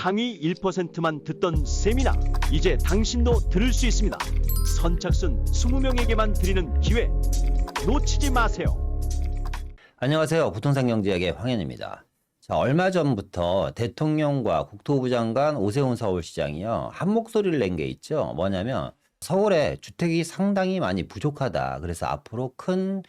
상위 1%만 듣던 세미나, 이제 당신도 들을 수 있습니다. 선착순 20명에게만 드리는 기회, 놓치지 마세요. 안녕하세요. 부동산 경제학의 황현입니다. 자, 얼마 전부터 대통령과 국토부 장관 오세훈 서울시장이요, 한 목소리를 낸 게 있죠. 뭐냐면 서울에 주택이 상당히 많이 부족하다. 그래서 앞으로 큰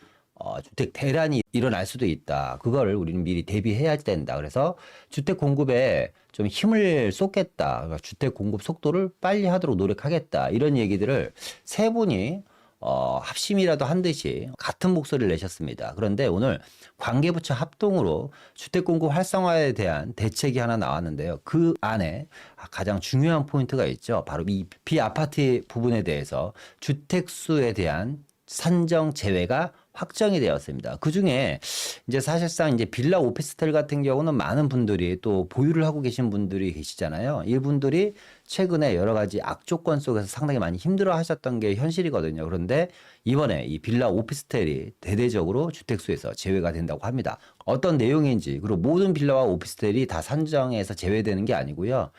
주택 대란이 일어날 수도 있다. 그거를 우리는 미리 대비해야 된다. 그래서 주택 공급에 좀 힘을 쏟겠다. 그러니까 주택 공급 속도를 빨리 하도록 노력하겠다. 이런 얘기들을 세 분이 합심이라도 한 듯이 같은 목소리를 내셨습니다. 그런데 오늘 관계부처 합동으로 주택 공급 활성화에 대한 대책이 하나 나왔는데요. 그 안에 가장 중요한 포인트가 있죠. 바로 이 비아파트 부분에 대해서 주택수에 대한 산정 제외가 확정이 되었습니다. 그 중에 이제 사실상 이제 빌라 오피스텔 같은 경우는 많은 분들이 또 보유를 하고 계신 분들이 계시잖아요. 이분들이 최근에 여러 가지 악조건 속에서 상당히 많이 힘들어 하셨던 게 현실이거든요. 그런데 이번에 이 빌라 오피스텔이 대대적으로 주택수에서 제외가 된다고 합니다. 어떤 내용인지, 그리고 모든 빌라와 오피스텔이 다 산정에서 제외되는 게 아니고요.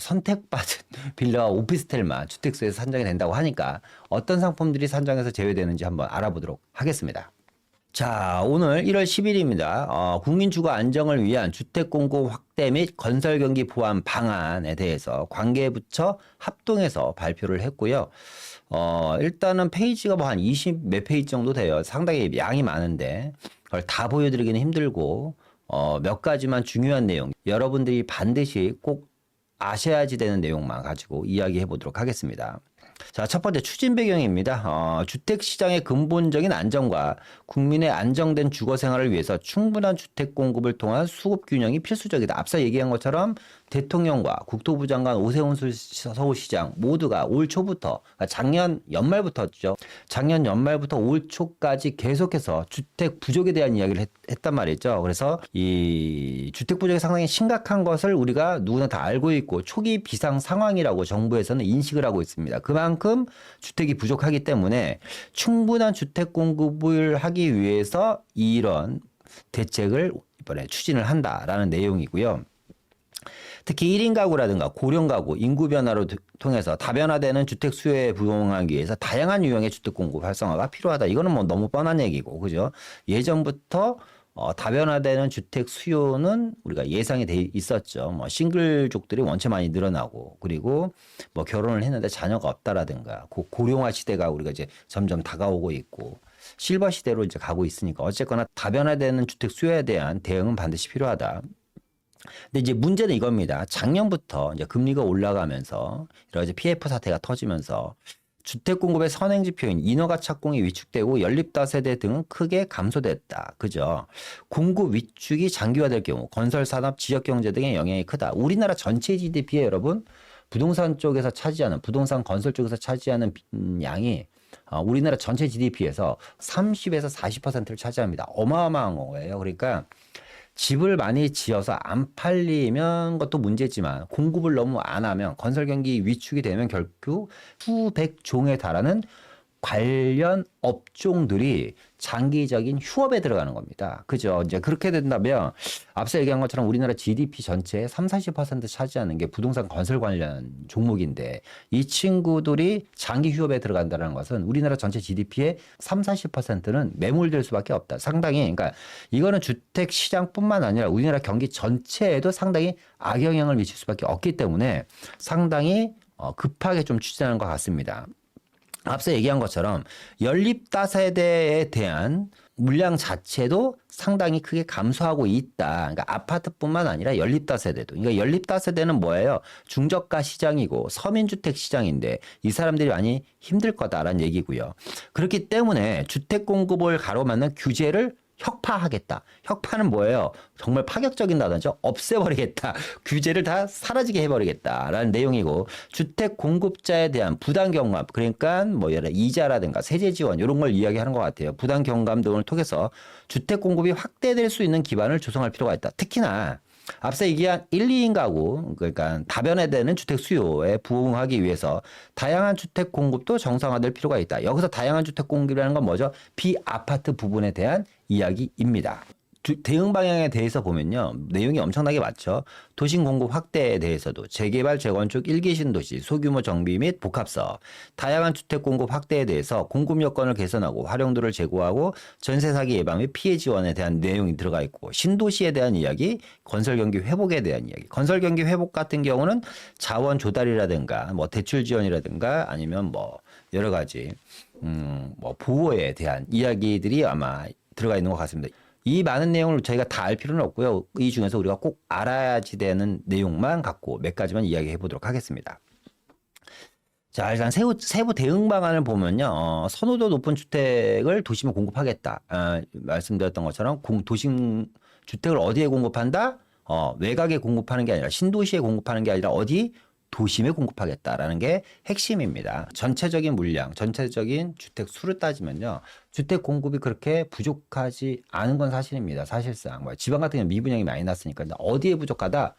선택받은 빌라와 오피스텔만 주택수에서 산정이 된다고 하니까 어떤 상품들이 산정에서 제외되는지 한번 알아보도록 하겠습니다. 자, 오늘 1월 10일입니다. 국민주거 안정을 위한 주택 공급 확대 및 건설 경기 보완 방안에 대해서 관계부처 합동해서 발표를 했고요. 일단은 페이지가 뭐 한 20 몇 페이지 정도 돼요. 상당히 양이 많은데 그걸 다 보여드리기는 힘들고 몇 가지만 중요한 내용, 여러분들이 반드시 꼭 아셔야지 되는 내용만 가지고 이야기해 보도록 하겠습니다. 자, 첫 번째 추진 배경입니다. 주택시장의 근본적인 안정과 국민의 안정된 주거 생활을 위해서 충분한 주택 공급을 통한 수급 균형이 필수적이다. 앞서 얘기한 것처럼 대통령과 국토부 장관 오세훈 서울시장 모두가 올 초부터, 작년 연말부터죠. 작년 연말부터 올 초까지 계속해서 주택 부족에 대한 이야기를 했단 말이죠. 그래서 이 주택 부족이 상당히 심각한 것을 우리가 누구나 다 알고 있고 초기 비상 상황이라고 정부에서는 인식을 하고 있습니다. 그만큼 주택이 부족하기 때문에 충분한 주택 공급을 하기 위해서 이런 대책을 이번에 추진을 한다라는 내용이고요. 특히 1인 가구라든가 고령 가구, 인구 변화로 통해서 다변화되는 주택 수요에 부응하기 위해서 다양한 유형의 주택 공급 활성화가 필요하다. 이거는 뭐 너무 뻔한 얘기고, 그죠? 예전부터 다변화되는 주택 수요는 우리가 예상이 돼 있었죠. 뭐 싱글족들이 원체 많이 늘어나고, 그리고 뭐 결혼을 했는데 자녀가 없다라든가, 고령화 시대가 우리가 이제 점점 다가오고 있고, 실버 시대로 이제 가고 있으니까 어쨌거나 다변화되는 주택 수요에 대한 대응은 반드시 필요하다. 근데 이제 문제는 이겁니다. 작년부터 이제 금리가 올라가면서 여러 가지 PF 사태가 터지면서 주택 공급의 선행 지표인 인허가 착공이 위축되고 연립다세대 등은 크게 감소됐다. 그죠? 공급 위축이 장기화될 경우 건설 산업, 지역 경제 등의 영향이 크다. 우리나라 전체 GDP에 여러분 부동산 쪽에서 차지하는, 부동산 건설 쪽에서 차지하는 양이 우리나라 전체 GDP에서 30에서 40%를 차지합니다. 어마어마한 거예요. 그러니까 집을 많이 지어서 안 팔리면 것도 문제지만 공급을 너무 안 하면 건설 경기 위축이 되면 결국 수백 종에 달하는 관련 업종들이 장기적인 휴업에 들어가는 겁니다. 그죠? 이제 그렇게 된다면 앞서 얘기한 것처럼 우리나라 GDP 전체의 30-40% 차지하는 게 부동산 건설 관련 종목인데 이 친구들이 장기 휴업에 들어간다는 것은 우리나라 전체 GDP의 30-40%는 매몰될 수밖에 없다. 상당히, 그러니까 이거는 주택 시장뿐만 아니라 우리나라 경기 전체에도 상당히 악영향을 미칠 수밖에 없기 때문에 상당히 급하게 좀 추진하는 것 같습니다. 앞서 얘기한 것처럼 연립다세대에 대한 물량 자체도 상당히 크게 감소하고 있다. 그러니까 아파트뿐만 아니라 연립다세대도. 그러니까 연립다세대는 뭐예요? 중저가 시장이고 서민주택 시장인데 이 사람들이 많이 힘들 거다라는 얘기고요. 그렇기 때문에 주택 공급을 가로막는 규제를 혁파하겠다. 혁파는 뭐예요? 정말 파격적인 단어죠. 없애버리겠다. 규제를 다 사라지게 해버리겠다라는 내용이고, 주택 공급자에 대한 부당 경감, 그러니까 뭐 예를 들어 이자라든가 세제 지원 이런 걸 이야기하는 것 같아요. 부당 경감 등을 통해서 주택 공급이 확대될 수 있는 기반을 조성할 필요가 있다. 특히나 앞서 얘기한 1, 2인 가구, 그러니까 다변화되는 주택 수요에 부응하기 위해서 다양한 주택 공급도 정상화될 필요가 있다. 여기서 다양한 주택 공급이라는 건 뭐죠? 비아파트 부분에 대한 이야기입니다. 대응 방향에 대해서 보면요. 내용이 엄청나게 많죠. 도심 공급 확대에 대해서도 재개발, 재건축 1기 신도시, 소규모 정비 및 복합사업, 다양한 주택 공급 확대에 대해서 공급 여건을 개선하고 활용도를 제고하고 전세 사기 예방 및 피해 지원에 대한 내용이 들어가 있고 신도시에 대한 이야기, 건설 경기 회복에 대한 이야기. 건설 경기 회복 같은 경우는 자원 조달이라든가 뭐 대출 지원이라든가 아니면 뭐 여러 가지 뭐 보호에 대한 이야기들이 아마 들어가 있는 것 같습니다. 이 많은 내용을 저희가 다 알 필요는 없고요. 이 중에서 우리가 꼭 알아야지 되는 내용만 갖고 몇 가지만 이야기해 보도록 하겠습니다. 자, 일단 세부 대응 방안을 보면요. 선호도 높은 주택을 도심에 공급하겠다. 말씀드렸던 것처럼 도심 주택을 어디에 공급한다? 외곽에 공급하는 게 아니라 신도시에 공급하는 게 아니라 어디? 도심에 공급하겠다라는 게 핵심입니다. 전체적인 물량, 전체적인 주택 수를 따지면요. 주택 공급이 그렇게 부족하지 않은 건 사실입니다. 사실상. 지방 같은 경우는 미분양이 많이 났으니까 어디에 부족하다?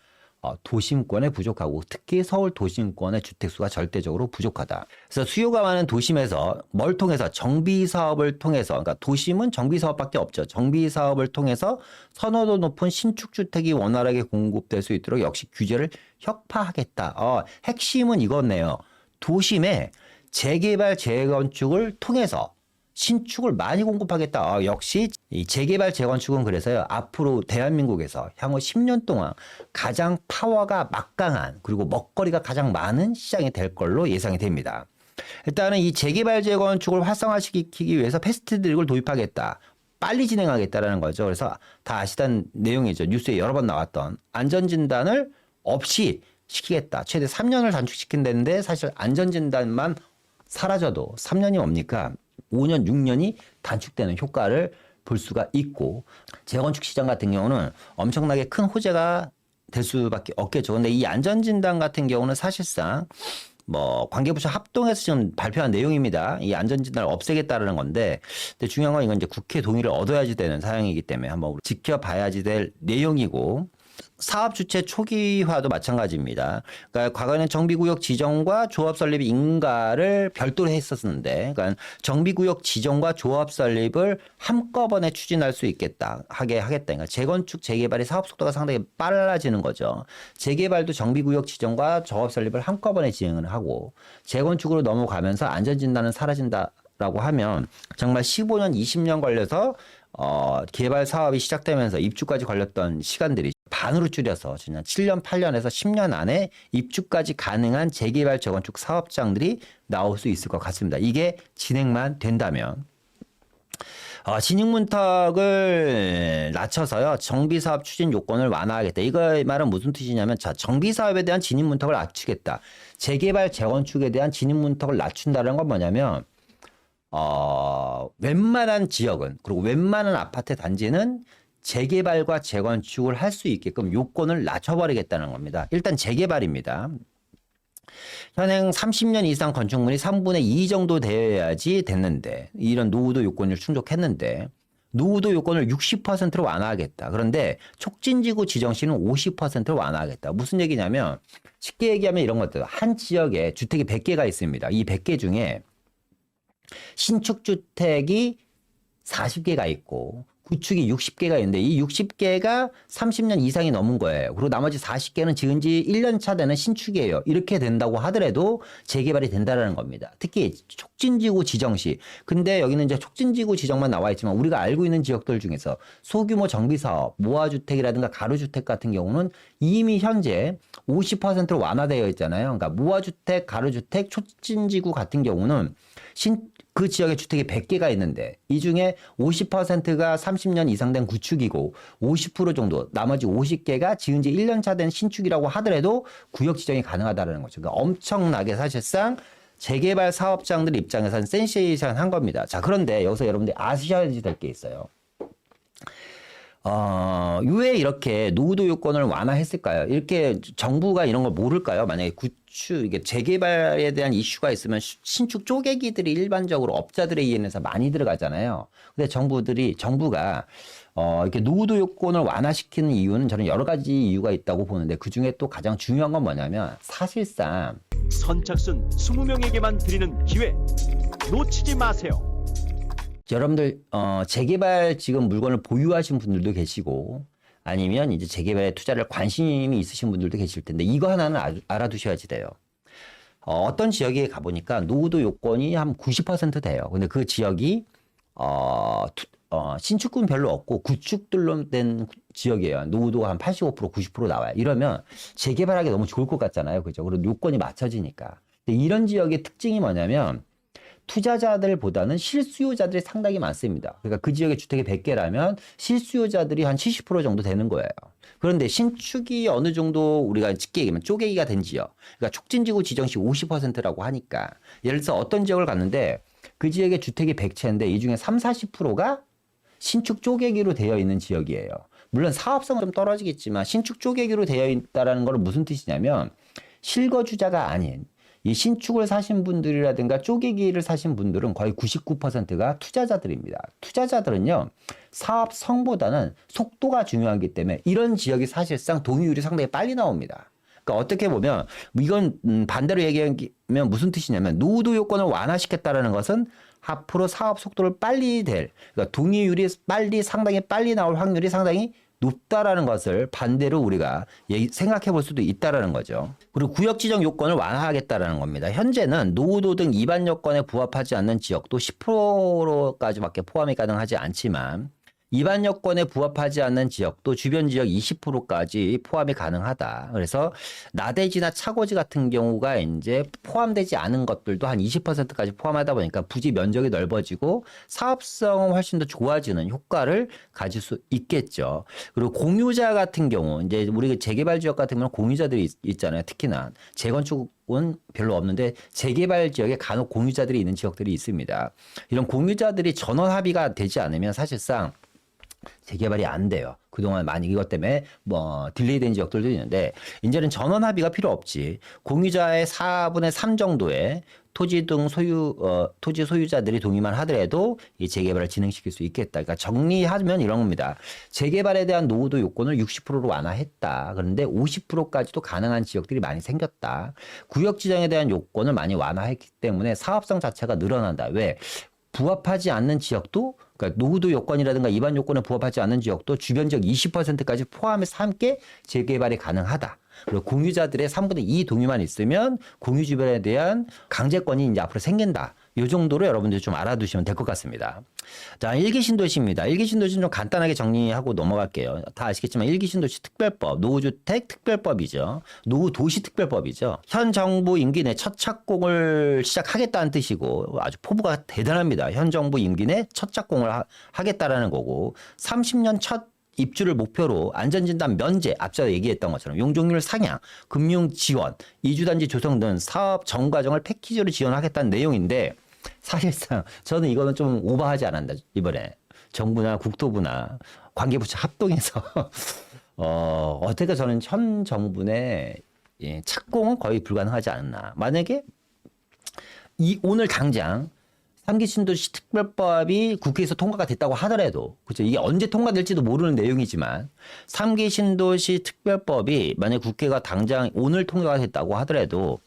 도심권에 부족하고 특히 서울 도심권의 주택수가 절대적으로 부족하다. 그래서 수요가 많은 도심에서 뭘 통해서 정비 사업을 통해서 그러니까 도심은 정비 사업밖에 없죠. 정비 사업을 통해서 선호도 높은 신축 주택이 원활하게 공급될 수 있도록 역시 규제를 혁파하겠다. 핵심은 이거네요. 도심에 재개발 재건축을 통해서 신축을 많이 공급하겠다. 역시 이 재개발 재건축은 그래서요. 앞으로 대한민국에서 향후 10년 동안 가장 파워가 막강한 그리고 먹거리가 가장 많은 시장이 될 걸로 예상이 됩니다. 일단은 이 재개발 재건축을 활성화시키기 위해서 패스트트랙을 도입하겠다. 빨리 진행하겠다라는 거죠. 그래서 다 아시던 내용이죠. 뉴스에 여러 번 나왔던 안전진단을 없이 시키겠다. 최대 3년을 단축시킨다는데 사실 안전진단만 사라져도 3년이 뭡니까? 5년, 6년이 단축되는 효과를 볼 수가 있고 재건축 시장 같은 경우는 엄청나게 큰 호재가 될 수밖에 없겠죠. 근데 이 안전진단 같은 경우는 사실상 뭐 관계부처 합동해서 지금 발표한 내용입니다. 이 안전진단을 없애겠다라는 건데 근데 중요한 건 이건 이제 국회 동의를 얻어야지 되는 사항이기 때문에 한번 지켜봐야지 될 내용이고 사업 주체 초기화도 마찬가지입니다. 그러니까 과거에는 정비구역 지정과 조합 설립 인가를 별도로 했었는데, 그러니까 정비구역 지정과 조합 설립을 한꺼번에 추진할 수 있겠다 하게 하겠다. 그러니까 재건축 재개발의 사업 속도가 상당히 빨라지는 거죠. 재개발도 정비구역 지정과 조합 설립을 한꺼번에 진행을 하고 재건축으로 넘어가면서 안전진단은 사라진다라고 하면 정말 15년, 20년 걸려서 개발 사업이 시작되면서 입주까지 걸렸던 시간들이 반으로 줄여서 지난 7년, 8년에서 10년 안에 입주까지 가능한 재개발 재건축 사업장들이 나올 수 있을 것 같습니다. 이게 진행만 된다면 진입문턱을 낮춰서요. 정비사업 추진 요건을 완화하겠다. 이거 말은 무슨 뜻이냐면 자, 정비사업에 대한 진입문턱을 낮추겠다. 재개발 재건축에 대한 진입문턱을 낮춘다는 건 뭐냐면 웬만한 지역은 그리고 웬만한 아파트 단지는 재개발과 재건축을 할 수 있게끔 요건을 낮춰버리겠다는 겁니다. 일단 재개발입니다. 현행 30년 이상 건축물이 3분의 2 정도 되어야지 됐는데 이런 노후도 요건을 충족했는데 노후도 요건을 60%로 완화하겠다. 그런데 촉진지구 지정 시는 50%로 완화하겠다. 무슨 얘기냐면 쉽게 얘기하면 이런 것들 한 지역에 주택이 100개가 있습니다. 이 100개 중에 신축 주택이 40개가 있고 구축이 60개가 있는데 이 60개가 30년 이상이 넘은 거예요. 그리고 나머지 40개는 지은 지 1년 차 되는 신축이에요. 이렇게 된다고 하더라도 재개발이 된다는 겁니다. 특히 촉진지구 지정 시. 근데 여기는 이제 촉진지구 지정만 나와 있지만 우리가 알고 있는 지역들 중에서 소규모 정비사업, 모아주택이라든가 가로주택 같은 경우는 이미 현재 50%로 완화되어 있잖아요. 그러니까 모아주택, 가로주택, 촉진지구 같은 경우는 그 지역에 주택이 100개가 있는데 이 중에 50%가 30년 이상 된 구축이고 50% 정도 나머지 50개가 지은 지 1년 차 된 신축이라고 하더라도 구역 지정이 가능하다는 거죠. 그러니까 엄청나게 사실상 재개발 사업장들 입장에서는 센세이션한 겁니다. 자, 그런데 여기서 여러분들이 아셔야 될 게 있어요. 왜 이렇게 노후도 요건을 완화했을까요? 이렇게 정부가 이런 걸 모를까요? 만약에 이게 재개발에 대한 이슈가 있으면 신축 쪼개기들이 일반적으로 업자들에 의해서 많이 들어가잖아요. 근데 정부가 이렇게 노후도 요건을 완화시키는 이유는 저는 여러 가지 이유가 있다고 보는데 그 중에 또 가장 중요한 건 뭐냐면 사실상 선착순 20명에게만 드리는 기회 놓치지 마세요. 여러분들 재개발 지금 물건을 보유하신 분들도 계시고 아니면 이제 재개발에 투자를 관심이 있으신 분들도 계실 텐데 이거 하나는 알아두셔야지 돼요. 어떤 지역에 가보니까 노후도 요건이 한 90% 돼요. 근데 그 지역이 신축군 별로 없고 구축들로 된 지역이에요. 노후도가 한 85%, 90% 나와요. 이러면 재개발하기 너무 좋을 것 같잖아요. 그죠? 그리고 요건이 맞춰지니까. 근데 이런 지역의 특징이 뭐냐면 투자자들보다는 실수요자들이 상당히 많습니다. 그러니까 그 지역의 주택이 100개라면 실수요자들이 한 70% 정도 되는 거예요. 그런데 신축이 어느 정도 우리가 쉽게 얘기하면 쪼개기가 된 지역, 그러니까 촉진지구 지정시 50%라고 하니까 예를 들어서 어떤 지역을 갔는데 그 지역의 주택이 100채인데 이 중에 3, 40%가 신축 쪼개기로 되어 있는 지역이에요. 물론 사업성은 좀 떨어지겠지만 신축 쪼개기로 되어 있다는 건 무슨 뜻이냐면 실거주자가 아닌 이 신축을 사신 분들이라든가 쪼개기를 사신 분들은 거의 99%가 투자자들입니다. 투자자들은요, 사업성보다는 속도가 중요하기 때문에 이런 지역이 사실상 동의율이 상당히 빨리 나옵니다. 그러니까 어떻게 보면 이건 반대로 얘기하면 무슨 뜻이냐면 노후도 요건을 완화시켰다는 것은 앞으로 사업 속도를 빨리 그러니까 동의율이 상당히 빨리 나올 확률이 상당히 높다라는 것을 반대로 우리가 생각해 볼 수도 있다라는 거죠. 그리고 구역 지정 요건을 완화하겠다라는 겁니다. 현재는 노후도 등 입안 요건에 부합하지 않는 지역도 10%까지밖에 포함이 가능하지 않지만 입안 여건에 부합하지 않는 지역도 주변 지역 20%까지 포함이 가능하다. 그래서 나대지나 차고지 같은 경우가 이제 포함되지 않은 것들도 한 20%까지 포함하다 보니까 부지 면적이 넓어지고 사업성은 훨씬 더 좋아지는 효과를 가질 수 있겠죠. 그리고 공유자 같은 경우 이제 우리 재개발 지역 같은 경우는 공유자들이 있잖아요. 특히나 재건축은 별로 없는데 재개발 지역에 간혹 공유자들이 있는 지역들이 있습니다. 이런 공유자들이 전원 합의가 되지 않으면 사실상 재개발이 안 돼요. 그동안 많이 이것 때문에 딜레이된 지역들도 있는데 이제는 전원 합의가 필요 없지. 공유자의 4분의 3 정도의 토지 등 토지 소유자들이 동의만 하더라도 이 재개발을 진행시킬 수 있겠다. 그러니까 정리하면 이런 겁니다. 재개발에 대한 노후도 요건을 60%로 완화했다. 그런데 50%까지도 가능한 지역들이 많이 생겼다. 구역 지정에 대한 요건을 많이 완화했기 때문에 사업성 자체가 늘어난다. 왜? 부합하지 않는 지역도 그러니까 노후도 요건이라든가 입안 요건에 부합하지 않는 지역도 주변 지역 20%까지 포함해서 함께 재개발이 가능하다. 그리고 공유자들의 3분의 2 동의만 있으면 공유 주변에 대한 강제권이 이제 앞으로 생긴다. 이 정도로 여러분들이 좀 알아두시면 될 것 같습니다. 자, 1기 신도시입니다. 1기 신도시는 좀 간단하게 정리하고 넘어갈게요. 다 아시겠지만 1기 신도시 특별법, 노후주택 특별법이죠. 노후도시 특별법이죠. 현 정부 임기 내 첫 착공을 시작하겠다는 뜻이고 아주 포부가 대단합니다. 현 정부 임기 내 첫 착공을 하겠다라는 거고 30년 첫 입주를 목표로 안전진단 면제, 앞서 얘기했던 것처럼 용적률 상향, 금융 지원, 이주단지 조성 등 사업 전 과정을 패키지로 지원하겠다는 내용인데 사실상 저는 이거는 좀 오버하지 않았나 이번에 정부나 국토부나 관계부처 합동해서 어떻게 저는 현 정부 내 착공은 거의 불가능하지 않나. 만약에 오늘 당장 3기 신도시 특별법이 국회에서 통과가 됐다고 하더라도, 그렇죠? 이게 언제 통과될지도 모르는 내용이지만, 3기 신도시 특별법이 만약 국회가 당장 오늘 통과가 됐다고 하더라도,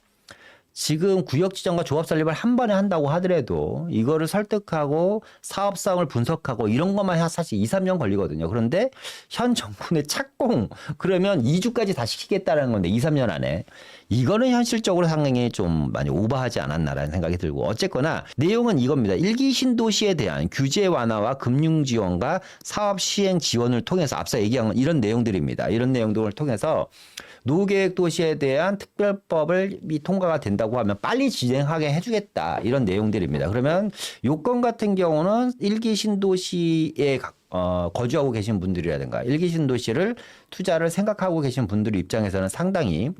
지금 구역 지정과 조합 설립을 한 번에 한다고 하더라도 이거를 설득하고 사업성을 분석하고 이런 것만 사실 2, 3년 걸리거든요. 그런데 현 정부의 착공 그러면 2주까지 다 시키겠다는 건데 2, 3년 안에 이거는 현실적으로 상당히 좀 많이 오버하지 않았나라는 생각이 들고 어쨌거나 내용은 이겁니다. 1기 신도시에 대한 규제 완화와 금융 지원과 사업 시행 지원을 통해서 앞서 얘기한 이런 내용들입니다. 이런 내용들을 통해서 노후계획 도시에 대한 특별법을 통과가 된다고 하면 빨리 진행하게 해주겠다 이런 내용들입니다. 그러면 요건 같은 경우는 1기 신도시에 거주하고 계신 분들이라든가 1기 신도시를 투자를 생각하고 계신 분들 입장에서는 상당히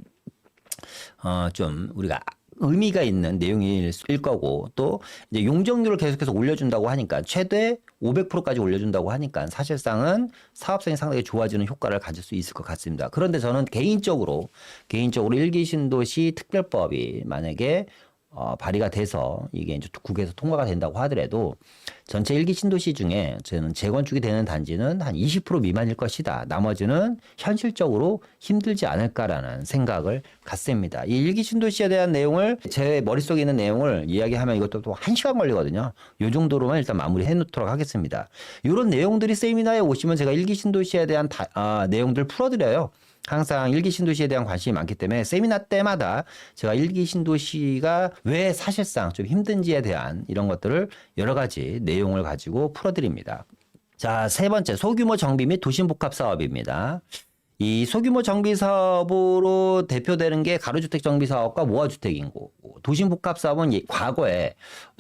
좀 우리가 의미가 있는 내용일 거고 또 이제 용적률을 계속해서 올려준다고 하니까 최대 500%까지 올려준다고 하니까 사실상은 사업성이 상당히 좋아지는 효과를 가질 수 있을 것 같습니다. 그런데 저는 개인적으로 1기 신도시 특별법이 만약에 발의가 돼서 이게 이제 국회에서 통과가 된다고 하더라도 전체 1기 신도시 중에 저는 재건축이 되는 단지는 한 20% 미만일 것이다. 나머지는 현실적으로 힘들지 않을까라는 생각을 갖습니다. 이 1기 신도시에 대한 내용을 제 머릿속에 있는 내용을 이야기하면 이것도 또 1시간 걸리거든요. 이 정도로만 일단 마무리해 놓도록 하겠습니다. 이런 내용들이 세미나에 오시면 제가 1기 신도시에 대한 내용들 풀어드려요. 항상 1기 신도시에 대한 관심이 많기 때문에 세미나 때마다 제가 1기 신도시가 왜 사실상 좀 힘든지에 대한 이런 것들을 여러 가지 내용을 가지고 풀어드립니다. 자, 세 번째, 소규모 정비 및 도심복합 사업입니다. 이 소규모 정비 사업으로 대표되는 게 가로주택 정비 사업과 모아주택인 거고, 도심복합 사업은 과거에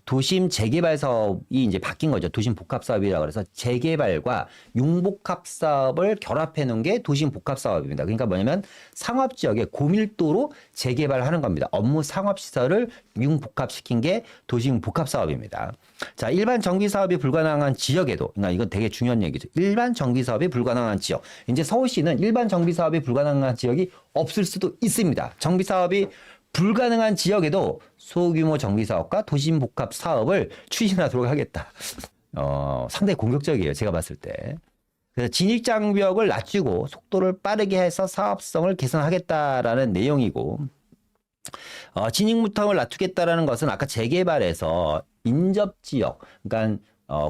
도심 재개발 사업이 이제 바뀐 거죠. 도심 복합 사업이라고 그래서 재개발과 융복합 사업을 결합해 놓은 게 도심 복합 사업입니다. 그러니까 뭐냐면 상업 지역에 고밀도로 재개발하는 겁니다. 업무 상업 시설을 융복합시킨 게 도심 복합 사업입니다. 자, 일반 정비 사업이 불가능한 지역에도, 그러니까 이건 되게 중요한 얘기죠. 일반 정비 사업이 불가능한 지역. 이제 서울시는 일반 정비 사업이 불가능한 지역이 없을 수도 있습니다. 정비 사업이 불가능한 지역에도 소규모 정비 사업과 도심 복합 사업을 추진하도록 하겠다. 상당히 공격적이에요. 제가 봤을 때. 그래서 진입 장벽을 낮추고 속도를 빠르게 해서 사업성을 개선하겠다라는 내용이고, 진입 무턱을 낮추겠다라는 것은 아까 재개발에서 인접 지역, 그러니까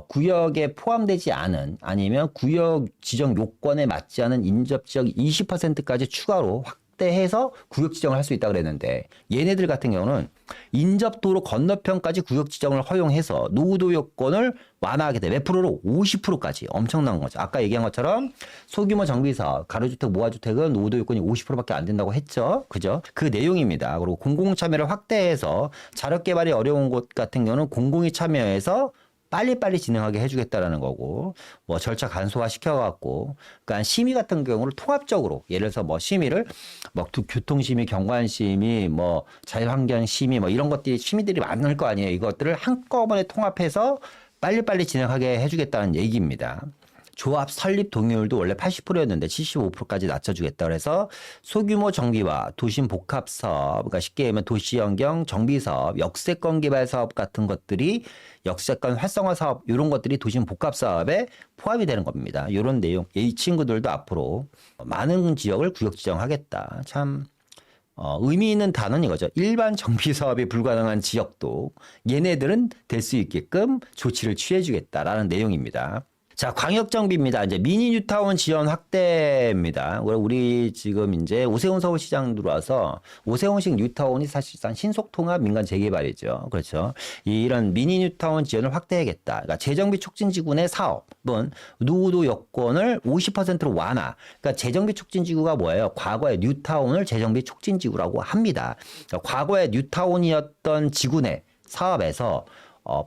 구역에 포함되지 않은 아니면 구역 지정 요건에 맞지 않은 인접 지역 20%까지 추가로 확대해서 구역 지정을 할 수 있다고 그랬는데, 얘네들 같은 경우는 인접도로 건너편까지 구역 지정을 허용해서 노후도 요건을 완화하게 돼. 몇 프로로? 50%까지. 엄청난 거죠. 아까 얘기한 것처럼 소규모 정비사업, 가로주택, 모아주택은 노후도 요건이 50%밖에 안 된다고 했죠. 그죠? 그 내용입니다. 그리고 공공참여를 확대해서 자력개발이 어려운 곳 같은 경우는 공공이 참여해서 빨리빨리 진행하게 해주겠다라는 거고, 뭐 절차 간소화 시켜갖고, 그러니까 심의 같은 경우를 통합적으로, 예를 들어서 뭐 심의를 뭐 교통심의, 경관심의, 뭐 자율환경심의, 뭐 이런 것들이 심의들이 많을 거 아니에요. 이것들을 한꺼번에 통합해서 빨리빨리 진행하게 해주겠다는 얘기입니다. 조합 설립 동의율도 원래 80%였는데 75%까지 낮춰주겠다. 그래서 소규모 정비와 도심 복합 사업, 그러니까 쉽게 얘기하면 도시환경 정비 사업, 역세권 개발 사업 같은 것들이 역세권 활성화 사업 이런 것들이 도심 복합 사업에 포함이 되는 겁니다. 이런 내용, 이 친구들도 앞으로 많은 지역을 구역 지정하겠다. 참 의미 있는 단어는 이거죠. 일반 정비 사업이 불가능한 지역도 얘네들은 될 수 있게끔 조치를 취해주겠다라는 내용입니다. 자, 광역정비입니다. 이제 미니 뉴타운 지원 확대입니다. 우리 지금 이제 오세훈 서울시장 들어와서 오세훈식 뉴타운이 사실상 신속통합 민간 재개발이죠. 그렇죠. 이런 미니 뉴타운 지원을 확대하겠다. 그러니까 재정비 촉진지구의 사업은 노후도 여건을 50%로 완화. 그러니까 재정비 촉진지구가 뭐예요? 과거의 뉴타운을 재정비 촉진지구라고 합니다. 그러니까 과거의 뉴타운이었던 지구 내 사업에서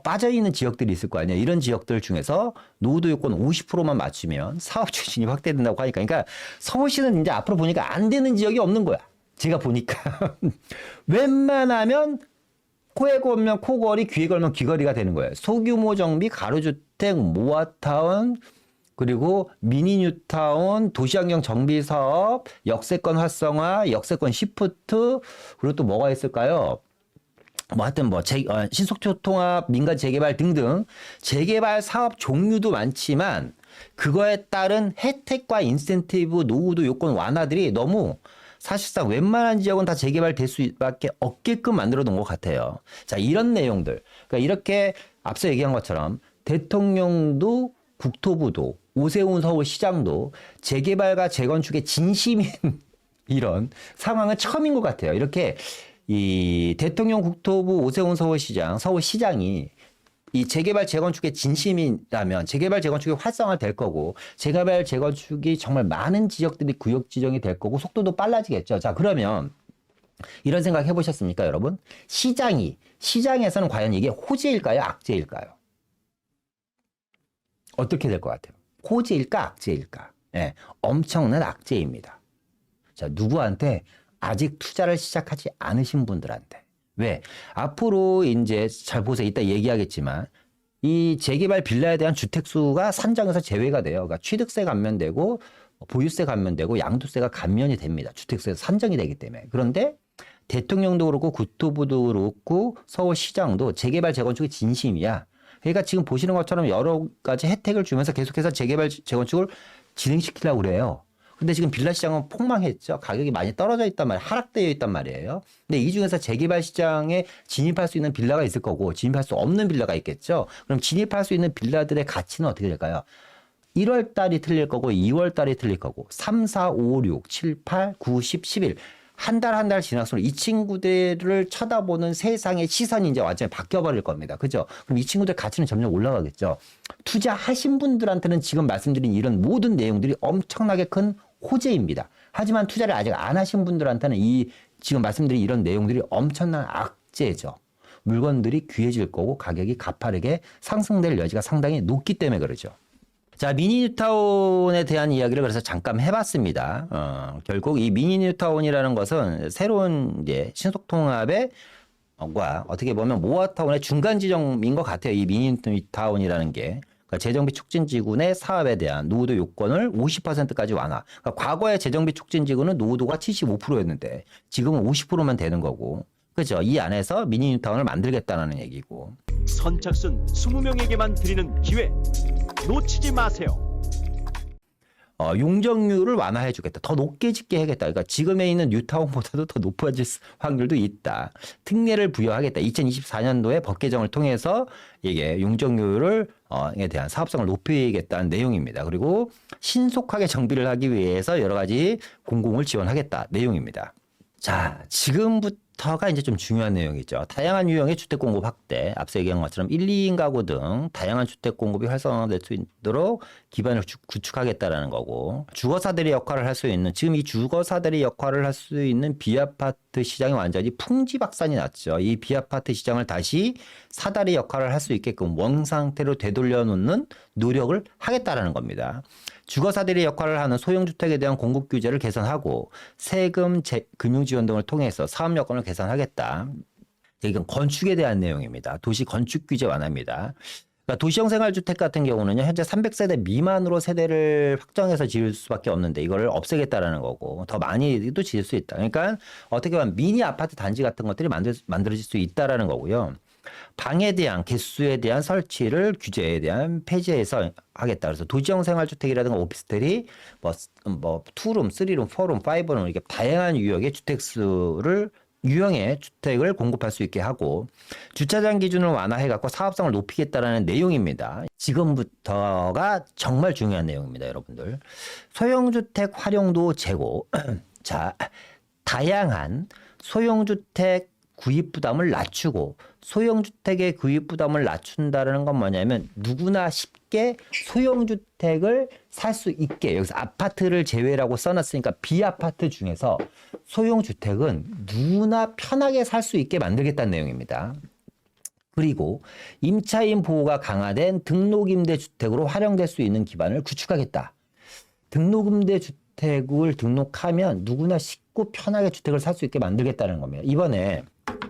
빠져있는 지역들이 있을 거 아니에요. 이런 지역들 중에서 노후도 요건 50%만 맞추면 사업 추진이 확대된다고 하니까. 그러니까 서울시는 이제 앞으로 보니까 안 되는 지역이 없는 거야. 제가 보니까. 웬만하면 코에 걸면 코걸이, 귀에 걸면 귀걸이가 되는 거예요. 소규모 정비, 가로주택, 모아타운, 그리고 미니 뉴타운, 도시환경 정비 사업, 역세권 활성화, 역세권 시프트, 그리고 또 뭐가 있을까요? 뭐 하여튼 뭐 신속통합 민간 재개발 등등 재개발 사업 종류도 많지만 그거에 따른 혜택과 인센티브, 노후도 요건 완화들이 너무 사실상 웬만한 지역은 다 재개발될 수밖에 없게끔 만들어 놓은 것 같아요. 자, 이런 내용들, 그러니까 이렇게 앞서 얘기한 것처럼 대통령도 국토부도 오세훈 서울시장도 재개발과 재건축에 진심인 이런 상황은 처음인 것 같아요. 이렇게 이 대통령, 국토부, 오세훈 서울시장, 서울시장이 이 재개발 재건축의 진심이라면 재개발 재건축이 활성화될 거고 재개발 재건축이 정말 많은 지역들이 구역 지정이 될 거고 속도도 빨라지겠죠. 자, 그러면 이런 생각 해보셨습니까, 여러분? 시장에서는 과연 이게 호재일까요, 악재일까요? 어떻게 될 것 같아요? 호재일까, 악재일까? 네, 엄청난 악재입니다. 자, 누구한테? 아직 투자를 시작하지 않으신 분들한테. 왜? 앞으로 이제 잘 보세요. 이따 얘기하겠지만 이 재개발 빌라에 대한 주택수가 산정에서 제외가 돼요. 그러니까 취득세 감면되고 보유세 감면되고 양도세가 감면이 됩니다. 주택수에서 산정이 되기 때문에. 그런데 대통령도 그렇고 국토부도 그렇고 서울시장도 재개발 재건축이 진심이야. 그러니까 지금 보시는 것처럼 여러 가지 혜택을 주면서 계속해서 재개발 재건축을 진행시키려고 그래요. 근데 지금 빌라 시장은 폭망했죠. 가격이 많이 떨어져 있단 말이에요. 하락되어 있단 말이에요. 근데 이 중에서 재개발 시장에 진입할 수 있는 빌라가 있을 거고 진입할 수 없는 빌라가 있겠죠. 그럼 진입할 수 있는 빌라들의 가치는 어떻게 될까요? 1월 달이 틀릴 거고 2월 달이 틀릴 거고 3, 4, 5, 6, 7, 8, 9, 10, 11 한 달 한 달 지날수록 이 친구들을 쳐다보는 세상의 시선이 이제 완전히 바뀌어버릴 겁니다. 그죠? 그럼 이 친구들 가치는 점점 올라가겠죠. 투자하신 분들한테는 지금 말씀드린 이런 모든 내용들이 엄청나게 큰 호재입니다. 하지만 투자를 아직 안 하신 분들한테는 이 지금 말씀드린 이런 내용들이 엄청난 악재죠. 물건들이 귀해질 거고 가격이 가파르게 상승될 여지가 상당히 높기 때문에 그러죠. 자, 미니뉴타운에 대한 이야기를 그래서 잠깐 해봤습니다. 결국 이 미니뉴타운이라는 것은 새로운 이제 신속통합의 과 어떻게 보면 모아타운의 중간 지점인 것 같아요. 이 미니뉴타운이라는 게. 그러니까 재정비 촉진지구의 사업에 대한 노후도 요건을 50%까지 완화. 그러니까 과거의 재정비 촉진지구는 노후도가 75%였는데 지금은 50%만 되는 거고. 그죠? 이 안에서 미니뉴타운을 만들겠다는 얘기고. 선착순 20명에게만 드리는 기회 놓치지 마세요. 용적률을 완화해 주겠다. 더 높게 짓게 하겠다. 그러니까 지금에 있는 뉴타운보다도 더 높아질 확률도 있다. 특례를 부여하겠다. 2024년도에 법 개정을 통해서 이게 용적률을 에 대한 사업성을 높이겠다는 내용입니다. 그리고 신속하게 정비를 하기 위해서 여러 가지 공공을 지원하겠다 내용입니다. 자, 지금부터가 이제 좀 중요한 내용이죠. 다양한 유형의 주택 공급 확대, 앞서 얘기한 것처럼 1, 2인 가구 등 다양한 주택 공급이 활성화될 수 있도록 기반을 구축하겠다라는 거고, 주거사들의 역할을 할 수 있는, 지금 이 주거사들의 역할을 할 수 있는 비아파트 시장이 완전히 풍지박산이 났죠. 이 비아파트 시장을 다시 사다리 역할을 할 수 있게끔 원상태로 되돌려 놓는 노력을 하겠다라는 겁니다. 주거사들의 역할을 하는 소형주택에 대한 공급 규제를 개선하고 세금, 금융지원 등을 통해서 사업 여건을 개선하겠다. 이건 건축에 대한 내용입니다. 도시 건축 규제 완화입니다. 그러니까 도시형 생활주택 같은 경우는요, 현재 300세대 미만으로 세대를 확정해서 지을 수밖에 없는데 이거를 없애겠다라는 거고, 더 많이도 지을 수 있다. 그러니까 어떻게 보면 미니 아파트 단지 같은 것들이 만들어질 수 있다라는 거고요. 방에 대한 개수에 대한 설치를 규제에 대한 폐지해서 하겠다. 그래서 도시형 생활주택이라든가 오피스텔이 뭐 투룸, 쓰리룸, 포룸, 파이브룸 이렇게 다양한 유형의 유형의 주택을 공급할 수 있게 하고 주차장 기준을 완화해갖고 사업성을 높이겠다라는 내용입니다. 지금부터가 정말 중요한 내용입니다, 여러분들. 소형주택 활용도 제고. 자, 다양한 소형주택 구입 부담을 낮추고 소형주택의 구입 부담을 낮춘다는 건 뭐냐면 누구나 쉽게 소형주택을 살 수 있게, 여기서 아파트를 제외라고 써놨으니까 비아파트 중에서 소형주택은 누구나 편하게 살 수 있게 만들겠다는 내용입니다. 그리고 임차인 보호가 강화된 등록임대주택으로 활용될 수 있는 기반을 구축하겠다. 등록임대주택을 등록하면 누구나 쉽고 편하게 주택을 살 수 있게 만들겠다는 겁니다. 이번에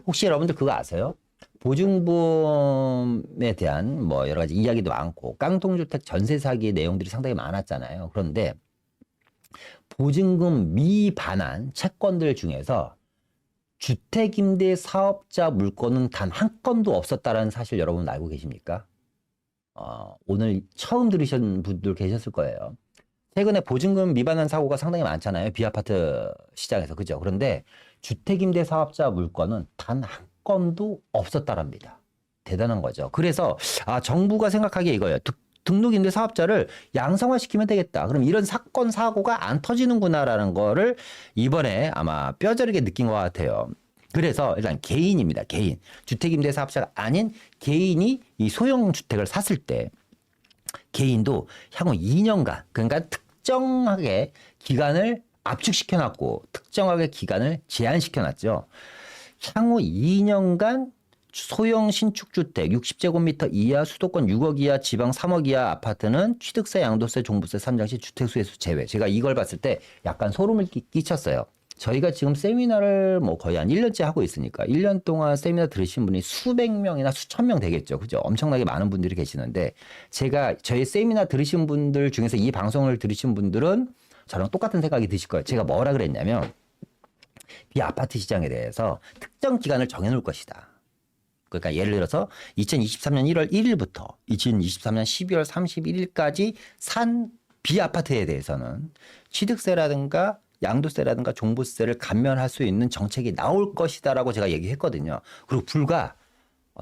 혹시 여러분들 그거 아세요? 보증보험에 대한 뭐 여러 가지 이야기도 많고 깡통주택 전세 사기 내용들이 상당히 많았잖아요. 그런데 보증금 미반환 채권들 중에서 주택임대 사업자 물건은 단 한 건도 없었다는 사실 여러분 알고 계십니까? 오늘 처음 들으신 분들 계셨을 거예요. 최근에 보증금 미반환 사고가 상당히 많잖아요. 비아파트 시장에서. 그죠? 그런데 주택임대 사업자 물건은 단 한 건도 없었다랍니다. 대단한 거죠. 그래서 정부가 생각하기에 이거예요. 등록임대 사업자를 양성화시키면 되겠다. 그럼 이런 사건 사고가 안 터지는구나라는 거를 이번에 아마 뼈저리게 느낀 것 같아요. 그래서 일단 개인입니다. 개인. 주택임대 사업자가 아닌 개인이 이 소형주택을 샀을 때 개인도 향후 2년간 그러니까 특정하게 기간을 압축시켜놨고 특정하게 기간을 제한시켜놨죠. 향후 2년간 소형 신축주택 60제곱미터 이하 수도권 6억 이하 지방 3억 이하 아파트는 취득세, 양도세, 종부세, 산정시, 주택수혜수 제외. 제가 이걸 봤을 때 약간 소름을 끼쳤어요. 저희가 지금 세미나를 뭐 거의 한 1년째 하고 있으니까 1년 동안 세미나 들으신 분이 수백 명이나 수천 명 되겠죠. 그죠? 엄청나게 많은 분들이 계시는데 제가 저희 세미나 들으신 분들 중에서 이 방송을 들으신 분들은 저랑 똑같은 생각이 드실 거예요. 제가 뭐라 그랬냐면 비아파트 시장에 대해서 특정 기간을 정해놓을 것이다. 그러니까 예를 들어서 2023년 1월 1일부터 2023년 12월 31일까지 산 비아파트에 대해서는 취득세라든가 양도세라든가 종부세를 감면할 수 있는 정책이 나올 것이다라고 제가 얘기했거든요. 그리고 불과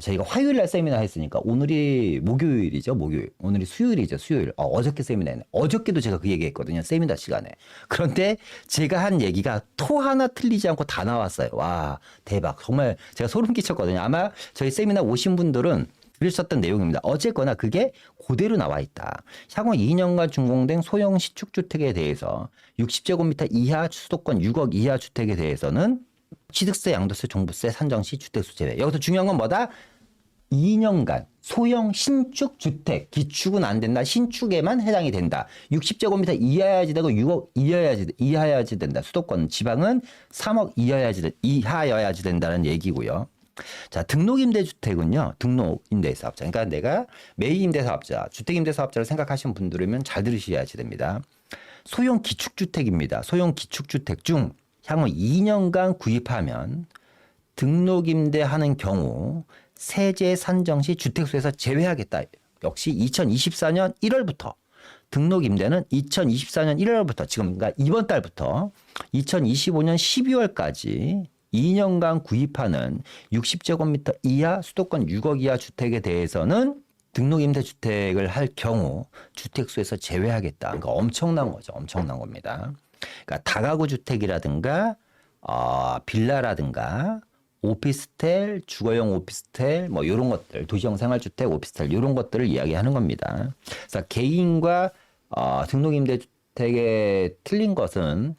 저희가 화요일 날 세미나 했으니까 오늘이 목요일이죠. 목요일. 오늘이 수요일이죠. 수요일. 어저께 세미나 했네. 어저께도 제가 그 얘기했거든요. 세미나 시간에. 그런데 제가 한 얘기가 토 하나 틀리지 않고 다 나왔어요. 와, 대박. 정말 제가 소름 끼쳤거든요. 아마 저희 세미나 오신 분들은 들으셨던 내용입니다. 어쨌거나 그게 그대로 나와 있다. 향후 2년간 준공된 소형 시축주택에 대해서 60제곱미터 이하 수도권 6억 이하 주택에 대해서는 취득세, 양도세, 종부세 산정 시 주택수 제외. 여기서 중요한 건 뭐다? 2년간 소형 신축 주택, 기축은 안 된다. 신축에만 해당이 된다. 60제곱미터 이하여야지 되고 6억 이하여야지 된다. 수도권, 지방은 3억 이하여야지 된다는 얘기고요. 자, 등록임대주택은요. 등록임대사업자. 그러니까 내가 매입임대사업자, 주택임대사업자를 생각하시는 분들이면 잘 들으셔야지 됩니다. 소형 기축주택입니다. 소형 기축주택 중 향후 2년간 구입하면 등록임대하는 경우 세제 산정 시 주택수에서 제외하겠다. 역시 2024년 1월부터 등록임대는 2024년 1월부터 지금 그러니까 이번 달부터 2025년 12월까지 2년간 구입하는 60제곱미터 이하 수도권 6억 이하 주택에 대해서는 등록임대주택을 할 경우 주택수에서 제외하겠다. 그러니까 엄청난 거죠. 엄청난 겁니다. 그러니까 다가구 주택이라든가 빌라라든가 오피스텔, 주거용 오피스텔 뭐 이런 것들, 도시형 생활주택, 오피스텔 이런 것들을 이야기하는 겁니다. 그래서 개인과 등록임대주택에 틀린 것은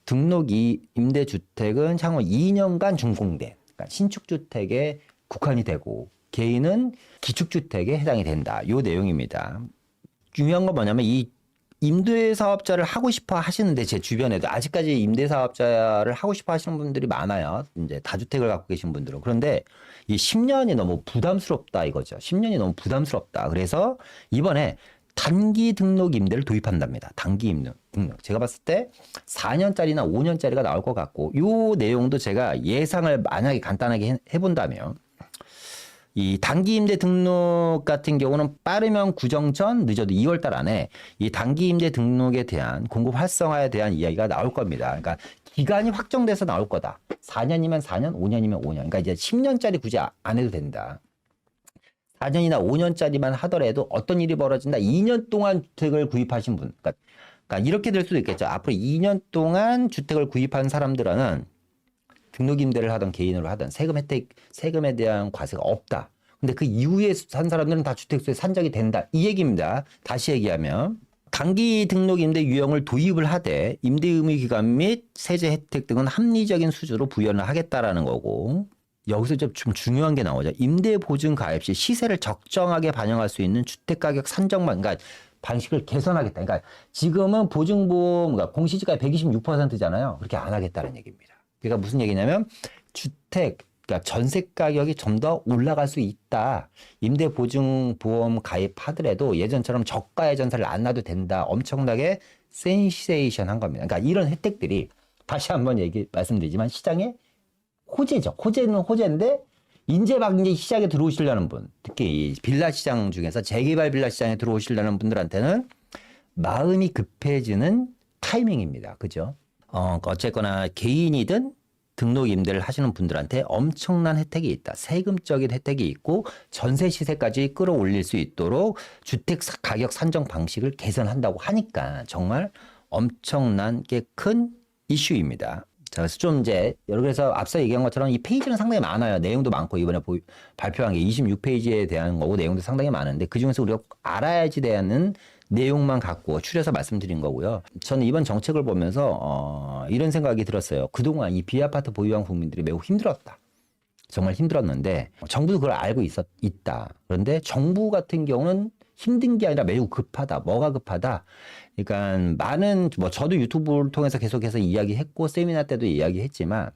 등록임대주택은 향후 2년간 준공된 그러니까 신축주택에 국한이 되고 개인은 기축주택에 해당이 된다. 이 내용입니다. 중요한 건 뭐냐면 이 임대사업자를 하고 싶어 하시는데 제 주변에도 아직까지 임대사업자를 하고 싶어 하시는 분들이 많아요. 이제 다주택을 갖고 계신 분들은. 그런데 이 10년이 너무 부담스럽다 이거죠. 10년이 너무 부담스럽다. 그래서 이번에 단기 등록 임대를 도입한답니다. 단기 등록. 제가 봤을 때 4년짜리나 5년짜리가 나올 것 같고 이 내용도 제가 예상을 만약에 간단하게 해본다면 이 단기 임대 등록 같은 경우는 빠르면 구정 전 늦어도 2월 달 안에 이 단기 임대 등록에 대한 공급 활성화에 대한 이야기가 나올 겁니다. 그러니까 기간이 확정돼서 나올 거다. 4년이면 4년, 5년이면 5년. 그러니까 이제 10년짜리 굳이 안 해도 된다. 4년이나 5년짜리만 하더라도 어떤 일이 벌어진다. 2년 동안 주택을 구입하신 분. 그러니까 이렇게 될 수도 있겠죠. 앞으로 2년 동안 주택을 구입한 사람들은 등록임대를 하던 개인으로 하던 세금에 대한 과세가 없다. 근데 그 이후에 산 사람들은 다 주택수에 산정이 된다. 이 얘기입니다. 다시 얘기하면 단기 등록임대 유형을 도입을 하되 임대 의무 기간 및 세제 혜택 등은 합리적인 수주로 부여를 하겠다라는 거고 여기서 좀 중요한 게 나오죠. 임대 보증 가입 시 시세를 적정하게 반영할 수 있는 주택가격 산정만 그러니까 방식을 개선하겠다. 그러니까 지금은 보증보험 그러니까 공시지가 126%잖아요. 그렇게 안 하겠다는 얘기입니다. 그러니까 무슨 얘기냐면 주택 그러니까 전세 가격이 좀 더 올라갈 수 있다. 임대보증보험 가입하더라도 예전처럼 저가의 전세를 안 놔도 된다. 엄청나게 센세이션한 겁니다. 그러니까 이런 혜택들이 다시 한번 말씀드리지만 시장에 호재죠. 호재는 호재인데 인제 막 이제 시장에 들어오시려는 분, 특히 이 빌라 시장 중에서 재개발 빌라 시장에 들어오시려는 분들한테는 마음이 급해지는 타이밍입니다. 그죠? 어쨌거나 개인이든 등록 임대를 하시는 분들한테 엄청난 혜택이 있다. 세금적인 혜택이 있고 전세 시세까지 끌어올릴 수 있도록 주택 가격 산정 방식을 개선한다고 하니까 정말 엄청나게 큰 이슈입니다. 자, 그래서 좀 이제 그래서 앞서 얘기한 것처럼 이 페이지는 상당히 많아요. 내용도 많고 이번에 발표한 게 26페이지에 대한 거고 내용도 상당히 많은데 그중에서 우리가 알아야지 되는 내용만 갖고 추려서 말씀드린 거고요. 저는 이번 정책을 보면서 이런 생각이 들었어요. 그동안 이 비아파트 보유한 국민들이 매우 힘들었다. 정말 힘들었는데 정부도 그걸 알고 있다. 그런데 정부 같은 경우는 힘든 게 아니라 매우 급하다. 뭐가 급하다? 그러니까 많은 저도 유튜브를 통해서 계속해서 이야기했고 세미나 때도 이야기했지만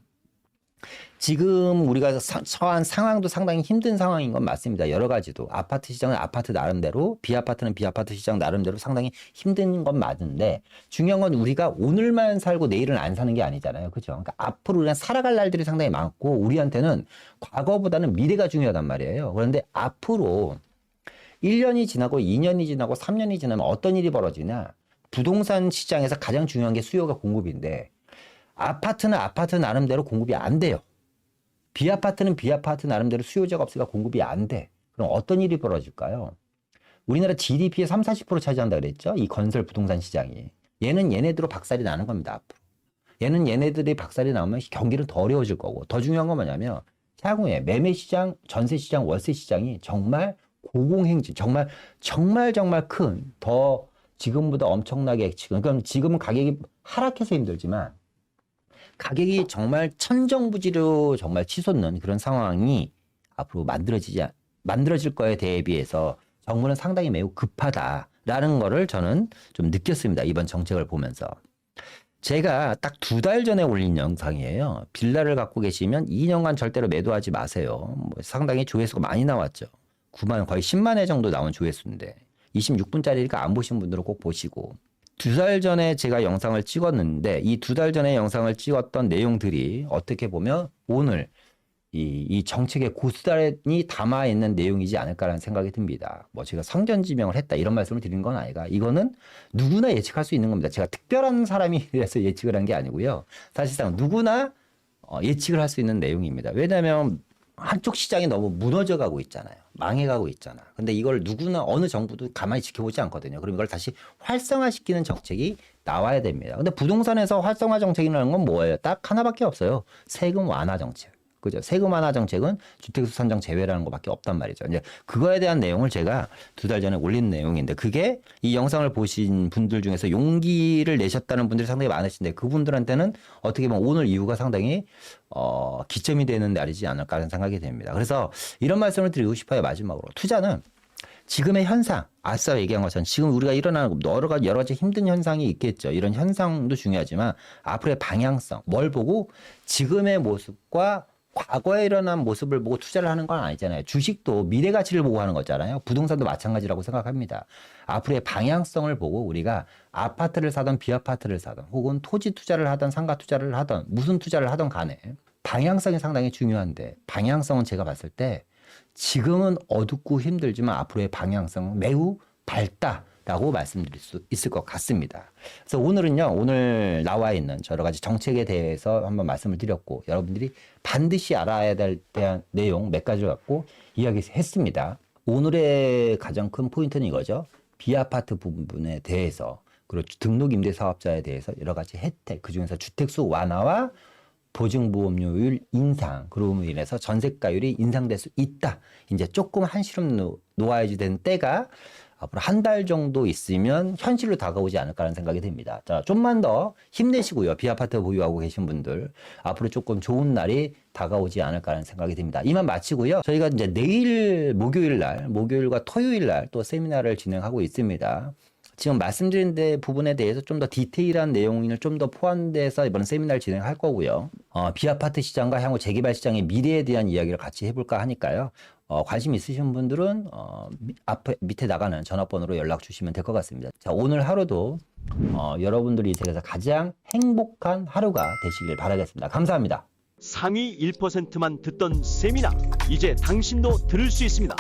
지금 우리가 처한 상황도 상당히 힘든 상황인 건 맞습니다. 여러 가지도. 아파트 시장은 아파트 나름대로, 비아파트는 비아파트 시장 나름대로 상당히 힘든 건 맞는데 중요한 건 우리가 오늘만 살고 내일은 안 사는 게 아니잖아요. 그죠? 그러니까 앞으로 우리가 살아갈 날들이 상당히 많고 우리한테는 과거보다는 미래가 중요하단 말이에요. 그런데 앞으로 1년이 지나고 2년이 지나고 3년이 지나면 어떤 일이 벌어지냐? 부동산 시장에서 가장 중요한 게 수요가 공급인데 아파트는 아파트 나름대로 공급이 안 돼요. 비아파트는 비아파트 나름대로 수요자가 없으니까 공급이 안 돼. 그럼 어떤 일이 벌어질까요? 우리나라 GDP의 30~40% 차지한다 그랬죠? 이 건설 부동산 시장이. 얘는 얘네들로 박살이 나는 겁니다, 앞으로. 얘는 얘네들이 박살이 나면 경기는 더 어려워질 거고. 더 중요한 건 뭐냐면 향후에 매매 시장, 전세 시장, 월세 시장이 정말 고공행진, 정말 큰, 더 지금보다 엄청나게 그러니까 지금은 가격이 하락해서 힘들지만 가격이 정말 천정부지로 정말 치솟는 그런 상황이 앞으로 만들어질 거에 대비해서 정부는 상당히 매우 급하다라는 거를 저는 좀 느꼈습니다. 이번 정책을 보면서. 제가 딱 2달 전에 올린 영상이에요. 빌라를 갖고 계시면 2년간 절대로 매도하지 마세요. 뭐 상당히 조회수가 많이 나왔죠. 9만 거의 10만 회 정도 나온 조회수인데 26분짜리니까 안 보신 분들은 꼭 보시고 2달 전에 제가 영상을 찍었는데 이 2달 전에 영상을 찍었던 내용들이 어떻게 보면 오늘 이 정책의 고스란히 담아있는 내용이지 않을까라는 생각이 듭니다. 뭐 제가 성견지명을 했다 이런 말씀을 드리는 건 아니라 이거는 누구나 예측할 수 있는 겁니다. 제가 특별한 사람이라서 예측을 한 게 아니고요. 사실상 누구나 예측을 할 수 있는 내용입니다. 왜냐하면 한쪽 시장이 너무 무너져 가고 있잖아요. 망해 가고 있잖아. 근데 이걸 누구나 어느 정부도 가만히 지켜보지 않거든요. 그럼 이걸 다시 활성화시키는 정책이 나와야 됩니다. 근데 부동산에서 활성화 정책이라는 건 뭐예요? 딱 하나밖에 없어요. 세금 완화 정책. 그죠? 세금 완화 정책은 주택수 산정 제외라는 것밖에 없단 말이죠. 이제 그거에 대한 내용을 제가 2달 전에 올린 내용인데 그게 이 영상을 보신 분들 중에서 용기를 내셨다는 분들이 상당히 많으신데 그분들한테는 어떻게 보면 오늘 이후가 상당히 기점이 되는 날이지 않을까 하는 생각이 됩니다. 그래서 이런 말씀을 드리고 싶어요. 마지막으로. 투자는 지금의 현상, 앞서 얘기한 것처럼 지금 우리가 일어나는 여러 가지 힘든 현상이 있겠죠. 이런 현상도 중요하지만 앞으로의 방향성, 뭘 보고 지금의 모습과 과거에 일어난 모습을 보고 투자를 하는 건 아니잖아요. 주식도 미래 가치를 보고 하는 거잖아요. 부동산도 마찬가지라고 생각합니다. 앞으로의 방향성을 보고 우리가 아파트를 사든 비아파트를 사든 혹은 토지 투자를 하든 상가 투자를 하든 무슨 투자를 하든 간에 방향성이 상당히 중요한데 방향성은 제가 봤을 때 지금은 어둡고 힘들지만 앞으로의 방향성은 매우 밝다라고 말씀드릴 수 있을 것 같습니다. 그래서 오늘은요, 오늘 나와 있는 여러 가지 정책에 대해서 한번 말씀을 드렸고, 여러분들이 반드시 알아야 될 대한 내용 몇 가지를 갖고 이야기했습니다. 오늘의 가장 큰 포인트는 이거죠. 비아파트 부분에 대해서, 그리고 등록임대사업자에 대해서 여러 가지 혜택, 그중에서 주택수 완화와 보증보험료율 인상, 그로 인해서 전세가율이 인상될 수 있다. 이제 조금 한시름 놓아야지 되는 때가 앞으로 한 달 정도 있으면 현실로 다가오지 않을까라는 생각이 듭니다. 자, 좀만 더 힘내시고요. 비아파트 보유하고 계신 분들 앞으로 조금 좋은 날이 다가오지 않을까라는 생각이 듭니다. 이만 마치고요. 저희가 이제 내일 목요일과 토요일 날 또 세미나를 진행하고 있습니다. 지금 말씀드린 부분에 대해서 좀 더 디테일한 내용을 좀 더 포함돼서 이번 세미나를 진행할 거고요. 비아파트 시장과 향후 재개발 시장의 미래에 대한 이야기를 같이 해볼까 하니까요. 관심 있으신 분들은 밑에 나가는 전화번호로 연락 주시면 될 것 같습니다. 자, 오늘 하루도 여러분들이 이 세계에서 가장 행복한 하루가 되시길 바라겠습니다. 감사합니다. 상위 1%만 듣던 세미나 이제 당신도 들을 수 있습니다.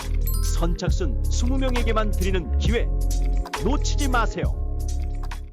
선착순 20명에게만 드리는 기회 놓치지 마세요.